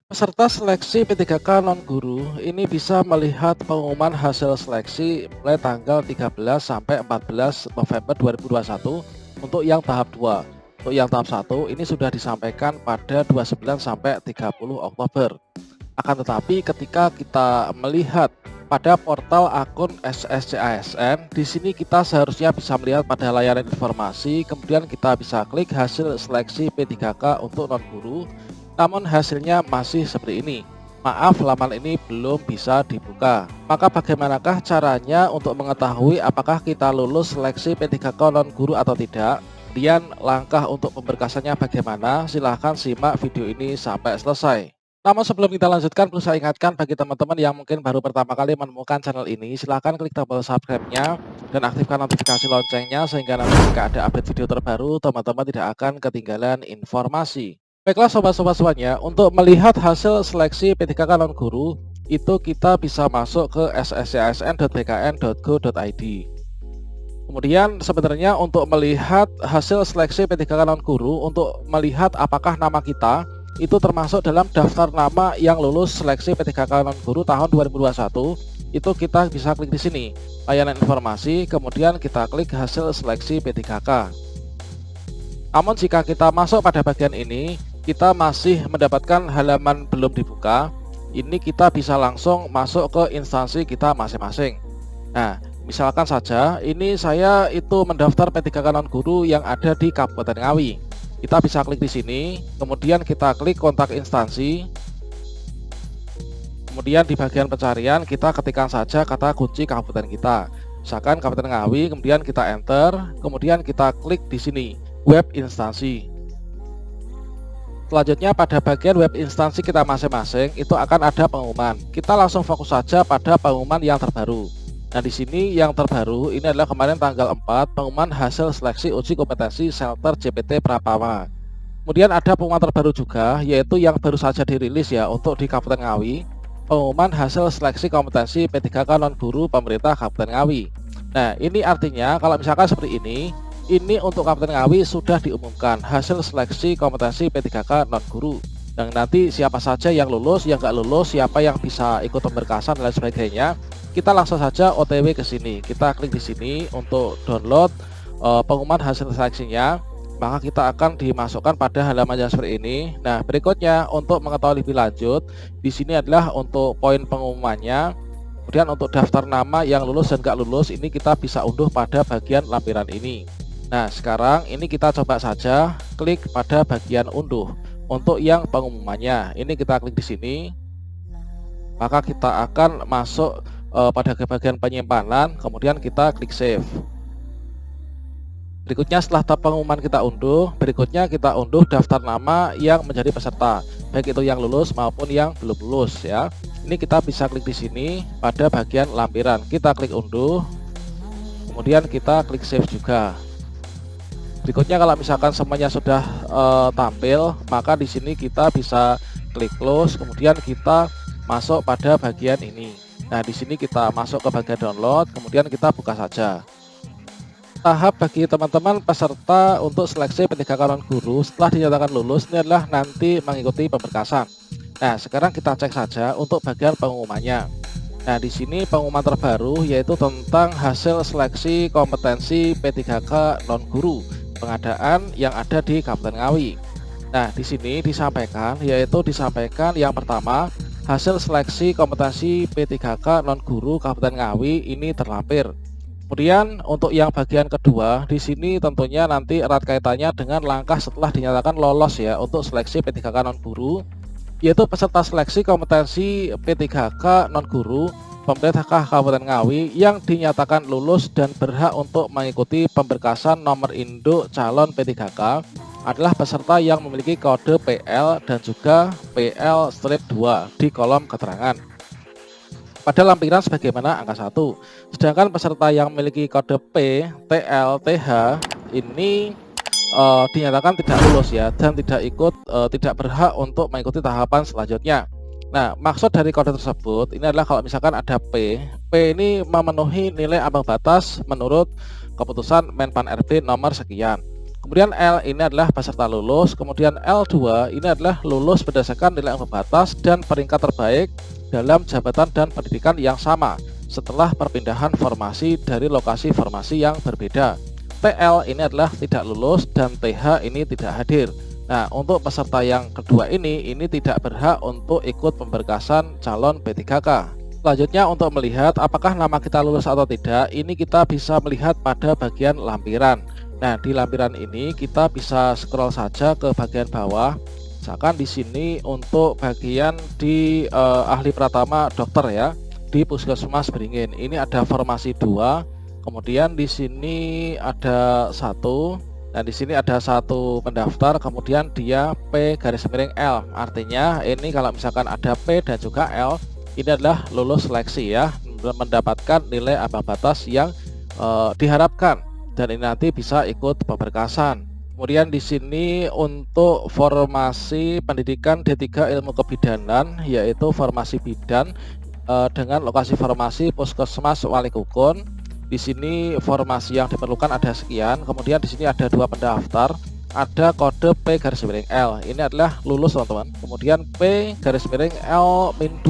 Peserta seleksi P3K non-guru ini bisa melihat pengumuman hasil seleksi mulai tanggal 13 sampai 14 November 2021 untuk yang tahap 2. Untuk yang tahap 1 ini sudah disampaikan pada 29 sampai 30 Oktober. Akan tetapi ketika kita melihat pada portal akun SSCASN, di sini kita seharusnya bisa melihat pada layanan informasi, kemudian kita bisa klik hasil seleksi P3K untuk non-guru. Namun hasilnya masih seperti ini. Maaf, laman ini belum bisa dibuka. Maka bagaimanakah caranya untuk mengetahui apakah kita lulus seleksi P3K non-guru atau tidak? Kemudian langkah untuk pemberkasannya bagaimana? Silahkan simak video ini sampai selesai. Namun sebelum kita lanjutkan, perlu saya ingatkan bagi teman-teman yang mungkin baru pertama kali menemukan channel ini, silahkan klik tombol subscribe-nya dan aktifkan notifikasi loncengnya sehingga nanti jika ada update video terbaru, teman-teman tidak akan ketinggalan informasi. Baiklah sobat-sobat semuanya, untuk melihat hasil seleksi P3K non-guru, itu kita bisa masuk ke sscsn.bkn.go.id. Kemudian sebenarnya untuk melihat hasil seleksi P3K non-guru, untuk melihat apakah nama kita itu termasuk dalam daftar nama yang lulus seleksi P3K non-guru tahun 2021, itu kita bisa klik di sini, layanan informasi, kemudian kita klik hasil seleksi P3K. Namun jika kita masuk pada bagian ini, kita masih mendapatkan halaman belum dibuka, ini kita bisa langsung masuk ke instansi kita masing-masing. Nah, misalkan saja ini saya itu mendaftar P3K non-guru yang ada di Kabupaten Ngawi. Kita bisa klik di sini, kemudian kita klik kontak instansi. Kemudian di bagian pencarian kita ketikkan saja kata kunci kabupaten kita. Misalkan Kabupaten Ngawi, kemudian kita enter, kemudian kita klik di sini, web instansi. Selanjutnya pada bagian web instansi kita masing-masing itu akan ada pengumuman. Kita langsung fokus saja pada pengumuman yang terbaru. Nah, di sini yang terbaru ini adalah kemarin tanggal 4 pengumuman hasil seleksi uji kompetensi Shelter JPT Prapama. Kemudian ada pengumuman terbaru juga, yaitu yang baru saja dirilis ya untuk di Kabupaten Ngawi, pengumuman hasil seleksi kompetensi P3K non-guru pemerintah Kabupaten Ngawi. Nah, ini artinya kalau misalkan seperti ini untuk Kabupaten Ngawi sudah diumumkan hasil seleksi kompetensi P3K non-guru. Dan nanti siapa saja yang lulus, yang nggak lulus, siapa yang bisa ikut pemberkasan dan lain sebagainya, kita langsung saja OTW ke sini. Kita klik di sini untuk download pengumuman hasil seleksinya. Maka kita akan dimasukkan pada halaman yang seperti ini. Nah, berikutnya untuk mengetahui lebih lanjut, di sini adalah untuk poin pengumumannya. Kemudian untuk daftar nama yang lulus dan nggak lulus, ini kita bisa unduh pada bagian lampiran ini. Nah, sekarang ini kita coba saja klik pada bagian unduh. Untuk yang pengumumannya, ini kita klik di sini. Maka kita akan masuk pada bagian penyimpanan, kemudian kita klik save. Berikutnya setelah pengumuman kita unduh, berikutnya kita unduh daftar nama yang menjadi peserta, baik itu yang lulus maupun yang belum lulus ya. Ini kita bisa klik di sini pada bagian lampiran. Kita klik unduh, kemudian kita klik save juga. Berikutnya kalau misalkan semuanya sudah tampil, maka di sini kita bisa klik close, kemudian kita masuk pada bagian ini. Nah, di sini kita masuk ke bagian download, kemudian kita buka saja. Tahap bagi teman-teman peserta untuk seleksi P3K non-guru setelah dinyatakan lulus ini adalah nanti mengikuti pemberkasan. Nah, sekarang kita cek saja untuk bagian pengumumannya. Nah, di sini pengumuman terbaru yaitu tentang hasil seleksi kompetensi P3K non-guru pengadaan yang ada di Kabupaten Ngawi. Nah, di sini disampaikan yang pertama, hasil seleksi kompetensi P3K non-guru Kabupaten Ngawi ini terlampir. Kemudian untuk yang bagian kedua, di sini tentunya nanti erat kaitannya dengan langkah setelah dinyatakan lolos ya untuk seleksi P3K non-guru, yaitu peserta seleksi kompetensi P3K non-guru pemerintah Kabupaten Ngawi yang dinyatakan lulus dan berhak untuk mengikuti pemberkasan nomor induk calon P3K adalah peserta yang memiliki kode PL dan juga PL-2 di kolom keterangan pada lampiran sebagaimana angka 1. Sedangkan peserta yang memiliki kode P, TL, TH ini dinyatakan tidak lulus ya dan tidak berhak untuk mengikuti tahapan selanjutnya. Nah, maksud dari kode tersebut ini adalah kalau misalkan ada P ini memenuhi nilai ambang batas menurut keputusan Menpan RB nomor sekian. Kemudian L ini adalah peserta lulus, kemudian L2 ini adalah lulus berdasarkan nilai ambang batas dan peringkat terbaik dalam jabatan dan pendidikan yang sama setelah perpindahan formasi dari lokasi formasi yang berbeda. TL ini adalah tidak lulus dan TH ini tidak hadir. Nah, untuk peserta yang kedua ini tidak berhak untuk ikut pemberkasan calon P3K. Selanjutnya untuk melihat apakah nama kita lulus atau tidak, ini kita bisa melihat pada bagian lampiran. Nah, di lampiran ini kita bisa scroll saja ke bagian bawah. Misalkan di sini untuk bagian di ahli pratama dokter ya, di Puskesmas Beringin. Ini ada formasi 2. Kemudian di sini ada 1. Dan di sini ada 1 pendaftar, kemudian dia P_L. Artinya ini kalau misalkan ada P dan juga L, ini adalah lulus seleksi ya, mendapatkan nilai ambang batas yang diharapkan, dan ini nanti bisa ikut pemberkasan. Kemudian di sini untuk formasi pendidikan D3 ilmu kebidanan, yaitu formasi bidan dengan lokasi formasi Puskesmas Walikukun. Di sini formasi yang diperlukan ada sekian. Kemudian di sini ada 2 pendaftar, ada kode P_L. Ini adalah lulus teman-teman. Kemudian P_L-2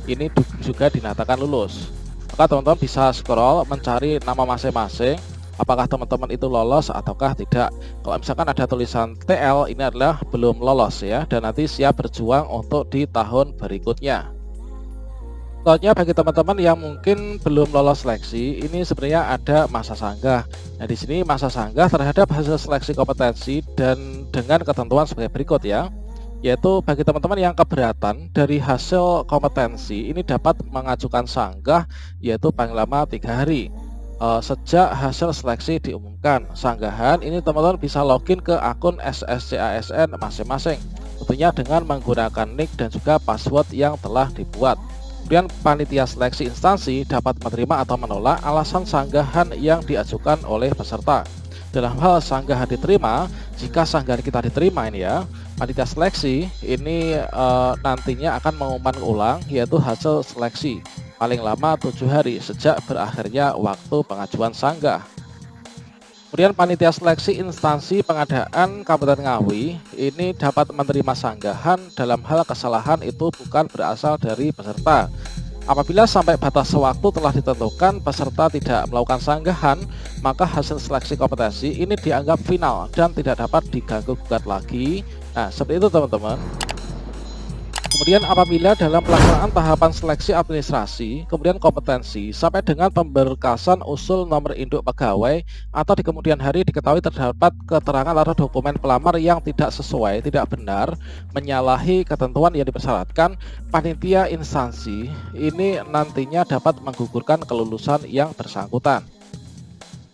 ini juga dinyatakan lulus. Maka teman-teman bisa scroll mencari nama masing-masing, apakah teman-teman itu lolos ataukah tidak. Kalau misalkan ada tulisan TL, ini adalah belum lolos ya, dan nanti siap berjuang untuk di tahun berikutnya. Selanjutnya bagi teman-teman yang mungkin belum lolos seleksi, ini sebenarnya ada masa sanggah. Nah, di sini masa sanggah terhadap hasil seleksi kompetensi dan dengan ketentuan sebagai berikut ya. Yaitu bagi teman-teman yang keberatan dari hasil kompetensi, ini dapat mengajukan sanggah yaitu paling lama 3 hari sejak hasil seleksi diumumkan. Sanggahan ini teman-teman bisa login ke akun SSCASN masing-masing, tentunya dengan menggunakan nick dan juga password yang telah dibuat. Kemudian panitia seleksi instansi dapat menerima atau menolak alasan sanggahan yang diajukan oleh peserta. Dalam hal sanggahan diterima, jika sanggahan kita diterima ini ya, panitia seleksi ini nantinya akan mengumumkan ulang yaitu hasil seleksi paling lama 7 hari sejak berakhirnya waktu pengajuan sanggah. Kemudian panitia seleksi instansi pengadaan Kabupaten Ngawi ini dapat menerima sanggahan dalam hal kesalahan itu bukan berasal dari peserta. Apabila sampai batas waktu telah ditentukan peserta tidak melakukan sanggahan, maka hasil seleksi kompetensi ini dianggap final dan tidak dapat diganggu-gugat lagi. Nah, seperti itu teman-teman. Kemudian apabila dalam pelaksanaan tahapan seleksi administrasi, kemudian kompetensi, sampai dengan pemberkasan usul nomor induk pegawai, atau di kemudian hari diketahui terdapat keterangan atau dokumen pelamar yang tidak sesuai, tidak benar, menyalahi ketentuan yang dipersyaratkan, panitia instansi ini nantinya dapat menggugurkan kelulusan yang bersangkutan.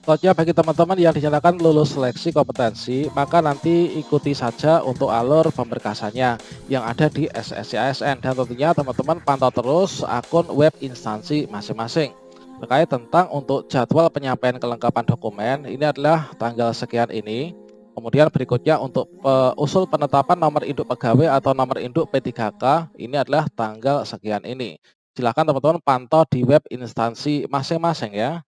Selanjutnya bagi teman-teman yang dinyatakan lulus seleksi kompetensi, maka nanti ikuti saja untuk alur pemberkasannya yang ada di SSCASN, dan tentunya teman-teman pantau terus akun web instansi masing-masing terkait tentang untuk jadwal penyampaian kelengkapan dokumen. Ini adalah tanggal sekian ini. Kemudian berikutnya untuk usul penetapan nomor induk pegawai atau nomor induk P3K, ini adalah tanggal sekian ini. Silakan teman-teman pantau di web instansi masing-masing ya.